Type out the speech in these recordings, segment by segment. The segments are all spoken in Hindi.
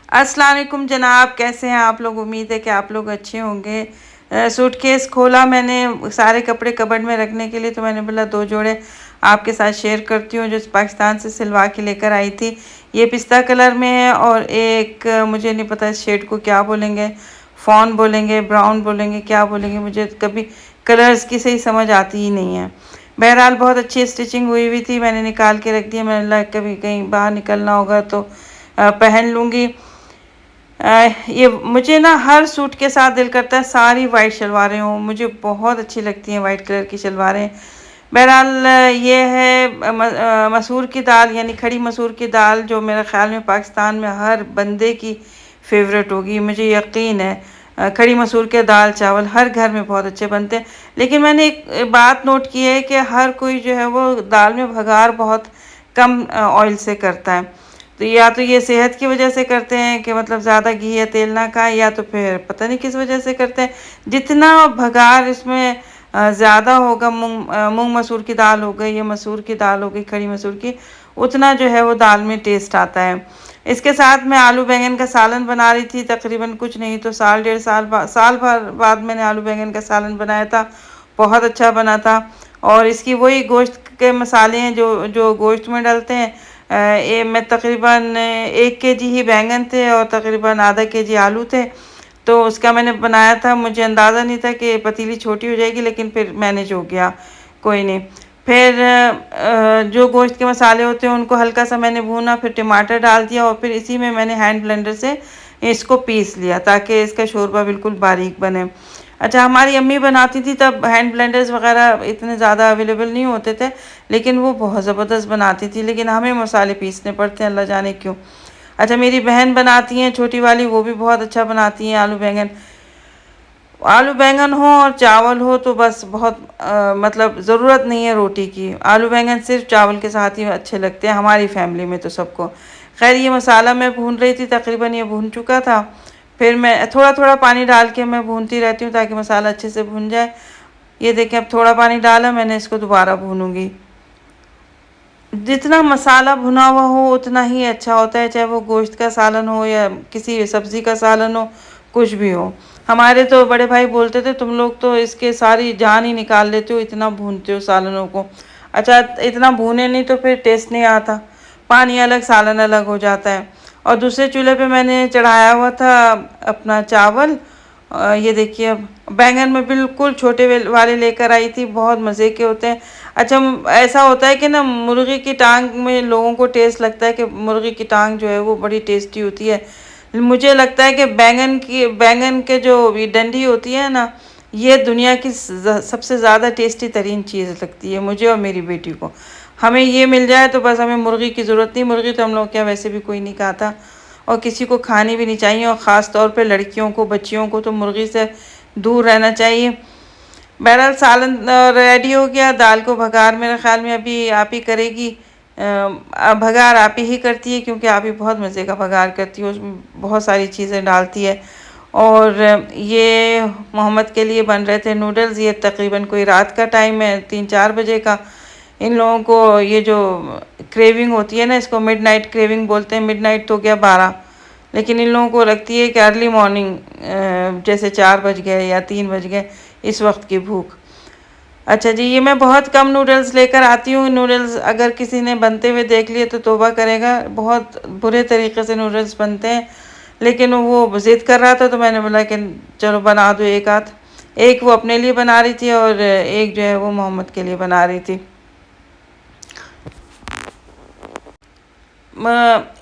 अस्सलाम वालेकुम जनाब, कैसे हैं आप लोग? उम्मीद है कि आप लोग अच्छे होंगे। सूटकेस खोला मैंने सारे कपड़े कबर्ड में रखने के लिए, तो मैंने बोला दो जोड़े आपके साथ शेयर करती हूँ जो पाकिस्तान से सिलवा के लेकर आई थी। ये पिस्ता कलर में है और एक मुझे नहीं पता इस शेड को क्या बोलेंगे, फॉन बोलेंगे, ब्राउन बोलेंगे, क्या बोलेंगे, मुझे कभी कलर्स की सही समझ आती ही नहीं है। बहरहाल बहुत अच्छी स्टिचिंग हुई हुई थी, मैंने निकाल के रख दिया। मैंने लगा कभी कहीं बाहर निकलना होगा तो पहन लूँगी। ये मुझे ना हर सूट के साथ दिल करता है सारी वाइट शलवारें हों, मुझे बहुत अच्छी लगती हैं वाइट कलर की शलवारें। बहरहाल ये है मसूर की दाल, यानी खड़ी मसूर की दाल, जो मेरे ख़्याल में पाकिस्तान में हर बंदे की फेवरेट होगी, मुझे यकीन है। खड़ी मसूर के दाल चावल हर घर में बहुत अच्छे बनते हैं। लेकिन मैंने एक बात नोट की है कि हर कोई जो है वो दाल में भगार बहुत कम ऑयल से करता है। तो या तो ये सेहत की वजह से करते हैं कि मतलब ज़्यादा घी या तेल ना खाएं, या तो फिर पता नहीं किस वजह से करते हैं। जितना भगार इसमें ज़्यादा होगा, मूंग मसूर की दाल हो गई या मसूर की दाल हो गई, खड़ी मसूर की, उतना जो है वो दाल में टेस्ट आता है। इसके साथ मैं आलू बैंगन का सालन बना रही थी। तकरीबन कुछ नहीं तो साल डेढ़ साल भर बाद मैंने आलू बैंगन का सालन बनाया था। बहुत अच्छा बना था। और इसकी वही गोश्त के मसाले हैं जो जो गोश्त में डलते हैं। मैं तकरीबन 1 केजी ही बैंगन थे और तकरीबन आधा केजी आलू थे, तो उसका मैंने बनाया था। मुझे अंदाज़ा नहीं था कि पतीली छोटी हो जाएगी, लेकिन फिर मैनेज हो गया, कोई नहीं। फिर जो गोश्त के मसाले होते हैं उनको हल्का सा मैंने भूना, फिर टमाटर डाल दिया और फिर इसी में मैंने हैंड ब्लेंडर से इसको पीस लिया ताकि इसका शोरबा बिल्कुल बारीक बने। अच्छा, हमारी अम्मी बनाती थी तब हैंड ब्लेंडर्स वगैरह इतने ज़्यादा अवेलेबल नहीं होते थे, लेकिन वो बहुत ज़बरदस्त बनाती थी। लेकिन हमें मसाले पीसने पड़ते हैं, अल्लाह जाने क्यों। अच्छा, मेरी बहन बनाती हैं छोटी वाली, वो भी बहुत अच्छा बनाती हैं आलू बैंगन। आलू बैंगन हो और चावल हो तो बस बहुत मतलब ज़रूरत नहीं है रोटी की। आलू बैंगन सिर्फ चावल के साथ ही अच्छे लगते हैं हमारी फैमिली में तो सबको। खैर, ये मसाला मैं भून रही थी, तकरीबन ये भून चुका था। फिर मैं थोड़ा थोड़ा पानी डाल के मैं भूनती रहती हूँ ताकि मसाला अच्छे से भून जाए। ये देखें, अब थोड़ा पानी डाला मैंने, इसको दोबारा भूनूंगी। जितना मसाला भुना हुआ हो उतना ही अच्छा होता है, चाहे वो गोश्त का सालन हो या किसी सब्ज़ी का सालन हो, कुछ भी हो। हमारे तो बड़े भाई बोलते थे तुम लोग तो इसके सारी जान ही निकाल लेते हो, इतना भूनते हो सालनों को। अच्छा, इतना भूने नहीं तो फिर टेस्ट नहीं आता, पानी अलग सालन अलग हो जाता है। और दूसरे चूल्हे पे मैंने चढ़ाया हुआ था अपना चावल। ये देखिए, अब बैंगन में बिल्कुल छोटे वाले लेकर आई थी, बहुत मज़े के होते हैं। अच्छा, ऐसा होता है कि ना मुर्गी की टांग में लोगों को टेस्ट लगता है कि मुर्गी की टांग जो है वो बड़ी टेस्टी होती है। मुझे लगता है कि बैंगन के जो ये डंडी होती है ना, ये दुनिया की सबसे ज़्यादा टेस्टी तरीन चीज़ लगती है मुझे और मेरी बेटी को। हमें ये मिल जाए तो बस, हमें मुर्गी की ज़रूरत नहीं। मुर्गी तो हम लोग क्या वैसे भी कोई नहीं खाता और किसी को खानी भी नहीं चाहिए, और ख़ास तौर पे लड़कियों को, बच्चियों को तो मुर्गी से दूर रहना चाहिए। बहरहाल सालन रेडी हो गया। दाल को भगार मेरे ख्याल में अभी आप ही करेगी। भगार आप ही करती है क्योंकि आप ही बहुत मज़े का भगार करती है, उसमें बहुत सारी चीज़ें डालती है। और ये मोहम्मद के लिए बन रहे थे नूडल्स। ये तकरीबन कोई रात का टाइम है, 3-4 बजे का। इन लोगों को ये जो क्रेविंग होती है ना, इसको मिडनाइट क्रेविंग बोलते हैं। मिडनाइट तो क्या 12, लेकिन इन लोगों को लगती है कि अर्ली मॉर्निंग, जैसे 4 बज गए या 3 बज गए, इस वक्त की भूख। अच्छा जी, ये मैं बहुत कम नूडल्स लेकर आती हूँ। नूडल्स अगर किसी ने बनते हुए देख लिए तो तौबा करेगा, बहुत बुरे तरीके से नूडल्स बनते हैं। लेकिन वो ज़िद कर रहा था तो मैंने बोला कि चलो बना दो एक आध। एक वो अपने लिए बना रही थी और एक जो है वो मोहम्मद के लिए बना रही थी।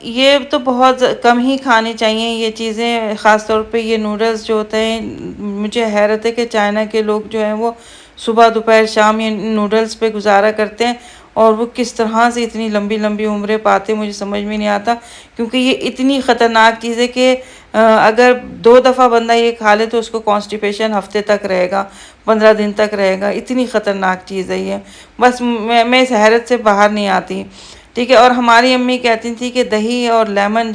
ये तो बहुत कम ही खानी चाहिए ये चीज़ें, ख़ास तौर पे ये नूडल्स जो होते हैं। मुझे हैरत है कि चाइना के लोग जो हैं वो सुबह दोपहर शाम ये नूडल्स पे गुजारा करते हैं, और वो किस तरह से इतनी लंबी लंबी उम्रें पाते हैं मुझे समझ में नहीं आता। क्योंकि ये इतनी ख़तरनाक चीज़ है कि अगर 2 दफ़ा बंदा ये खा ले तो उसको कॉन्स्टिपेशन हफ्ते तक रहेगा, 15 दिन तक रहेगा। इतनी ख़तरनाक चीज़ है ये। बस मैं इस हैरत से बाहर नहीं आती, ठीक है। और हमारी अम्मी कहती थी कि दही और लेमन,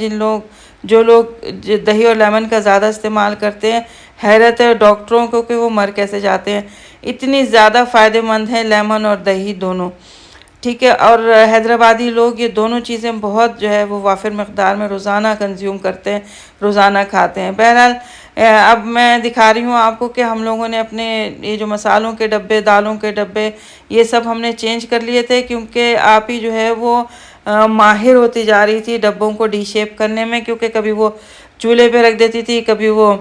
जो लोग दही और लेमन का ज़्यादा इस्तेमाल करते हैं, हैरत है डॉक्टरों को कि वो मर कैसे जाते हैं। इतनी ज़्यादा फ़ायदेमंद है लेमन और दही दोनों, ठीक है। और हैदराबादी लोग ये दोनों चीज़ें बहुत जो है वो वाफिर मकदार में रोज़ाना कंज्यूम करते हैं, रोज़ाना खाते हैं। बहरहाल अब मैं दिखा रही हूँ आपको कि हम लोगों ने अपने ये जो मसालों के डब्बे, दालों के डब्बे, ये सब हमने चेंज कर लिए थे, क्योंकि आप ही जो है वो माहिर होती जा रही थी डब्बों को डी शेप करने में। क्योंकि कभी वो चूल्हे पे रख देती थी, कभी वो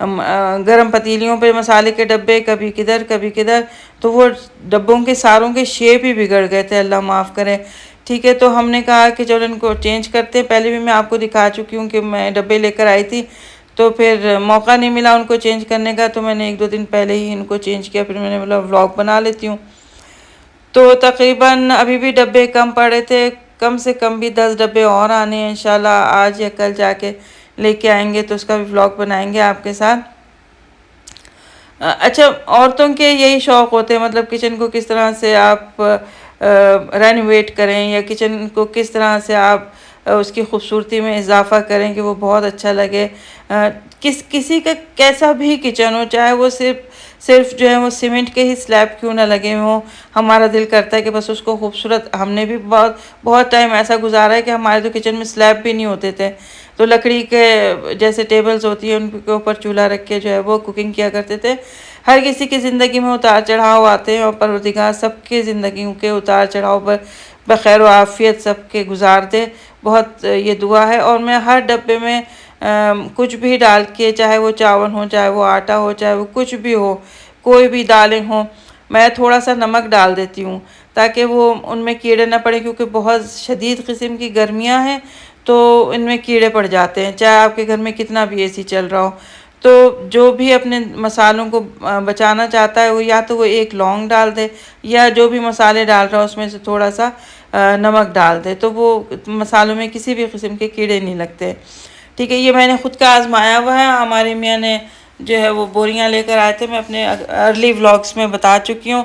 गरम पतीलियों पे मसाले के डब्बे, कभी किधर कभी किधर, तो वो डब्बों के सारों के शेप ही बिगड़ गए थे, अल्लाह माफ़ करे। ठीक है, तो हमने कहा कि चलो इनको चेंज करते हैं। पहले भी मैं आपको दिखा चुकी हूँ कि मैं डब्बे लेकर आई थी, तो फिर मौका नहीं मिला उनको चेंज करने का, तो मैंने 1-2 दिन पहले ही इनको चेंज किया। फिर मैंने बोला व्लॉग बना लेती हूँ। तो तकरीबन अभी भी डब्बे कम पड़े थे, कम से कम भी 10 डब्बे और आने हैं इंशाल्लाह। आज या कल जाके लेके आएंगे, तो उसका भी व्लॉग बनाएंगे आपके साथ। अच्छा, औरतों के यही शौक़ होते हैं, मतलब किचन को किस तरह से आप रेनोवेट करें, या किचन को किस तरह से आप उसकी खूबसूरती में इजाफ़ा करें कि वो बहुत अच्छा लगे। किसी का कैसा भी किचन हो, चाहे वो सिर्फ जो है वो सीमेंट के ही स्लैब क्यों ना लगे हों, हमारा दिल करता है कि बस उसको खूबसूरत। हमने भी बहुत बहुत टाइम ऐसा गुजारा है कि हमारे तो किचन में स्लैब भी नहीं होते थे, तो लकड़ी के जैसे टेबल्स होती है उनके ऊपर चूल्हा रख के जो है वो कुकिंग किया करते थे। हर किसी की ज़िंदगी में उतार चढ़ाव आते हैं, और परवरदिगार सबके ज़िंदगी के उतार चढ़ाव पर बखैर आफ़ियत सबके गुजार दे, बहुत ये दुआ है। और मैं हर डब्बे में कुछ भी डाल के, चाहे वो चावल हो, चाहे वो आटा हो, चाहे वो कुछ भी हो, कोई भी दालें हों, मैं थोड़ा सा नमक डाल देती हूँ ताकि वो उनमें कीड़े ना पड़े, क्योंकि बहुत शदीद किस्म की गर्मियाँ हैं, तो इनमें कीड़े पड़ जाते हैं, चाहे आपके घर में कितना भी एसी चल रहा हो। तो जो भी अपने मसालों को बचाना चाहता है, वो या तो वो एक लौंग डाल दे, या जो भी मसाले डाल रहा है उसमें से थोड़ा सा नमक डाल दे, तो वो मसालों में किसी भी किस्म के कीड़े नहीं लगते। ठीक है, ये मैंने ख़ुद का आजमाया हुआ है। हमारे मियाँ ने जो है वो बोरियां लेकर आए थे, मैं अपने अर्ली व्लॉग्स में बता चुकी हूँ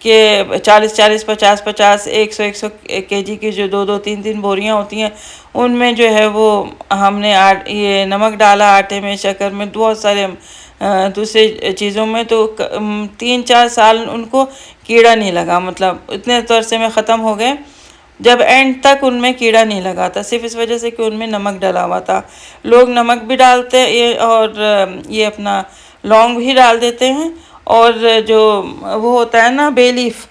कि 40-40, 50-50, 100-100 केजी की जो 2-2, 3-3 बोरियां होती हैं, उनमें जो है वो हमने ये नमक डाला, आटे में, शक्कर में, बहुत सारे दूसरे चीज़ों में, तो 3-4 साल उनको कीड़ा नहीं लगा। मतलब इतने अरसे में ख़त्म हो गए, जब एंड तक उनमें कीड़ा नहीं लगा था, सिर्फ इस वजह से कि उनमें नमक डला हुआ था। लोग नमक भी डालते हैं ये, और ये अपना लौंग भी डाल देते हैं, और जो वो होता है ना बे लीफ,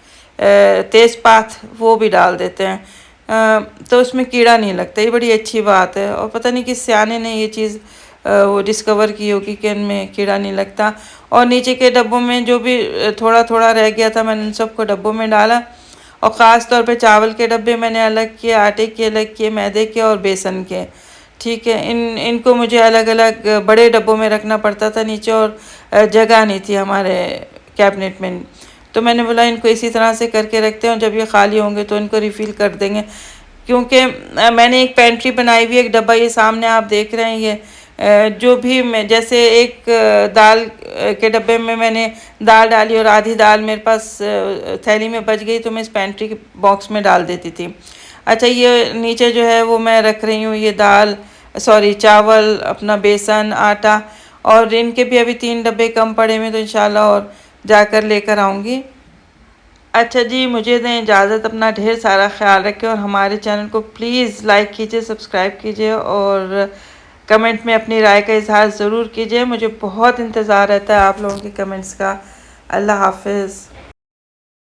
तेज़पात, वो भी डाल देते हैं, तो उसमें कीड़ा नहीं लगता। ये बड़ी अच्छी बात है, और पता नहीं किस सियाने ने ये चीज़ वो डिस्कवर की होगी कि इनमें कीड़ा नहीं लगता। और नीचे के डब्बों में जो भी थोड़ा थोड़ा रह गया था, मैंने उन सबको डब्बों में डाला। और ख़ास तौर पे चावल के डब्बे मैंने अलग किए, आटे के अलग किए, मैदे के और बेसन के। ठीक है, इनको मुझे अलग अलग बड़े डब्बों में रखना पड़ता था नीचे, और जगह नहीं थी हमारे कैबिनेट में, तो मैंने बोला इनको इसी तरह से करके रखते हैं, और जब ये खाली होंगे तो इनको रिफ़िल कर देंगे। क्योंकि मैंने एक पेंट्री बनाई हुई है, एक डब्बा ये सामने आप देख रहे हैं, ये जो भी मैं जैसे एक दाल के डब्बे में मैंने दाल डाली, और आधी दाल मेरे पास थैली में बच गई, तो मैं इस पेंट्री के बॉक्स में डाल देती थी। अच्छा, ये नीचे जो है वो मैं रख रही हूँ ये दाल, सॉरी चावल, अपना बेसन, आटा, और इनके भी अभी 3 डब्बे कम पड़े हुए, तो इंशाल्लाह और जाकर लेकर आऊँगी। अच्छा जी, मुझे दें इजाज़त, अपना ढेर सारा ख्याल रखें, और हमारे चैनल को प्लीज़ लाइक कीजिए, सब्सक्राइब कीजिए, और कमेंट में अपनी राय का इज़हार ज़रूर कीजिए। मुझे बहुत इंतज़ार रहता है आप लोगों के कमेंट्स का। अल्लाह हाफ़िज़।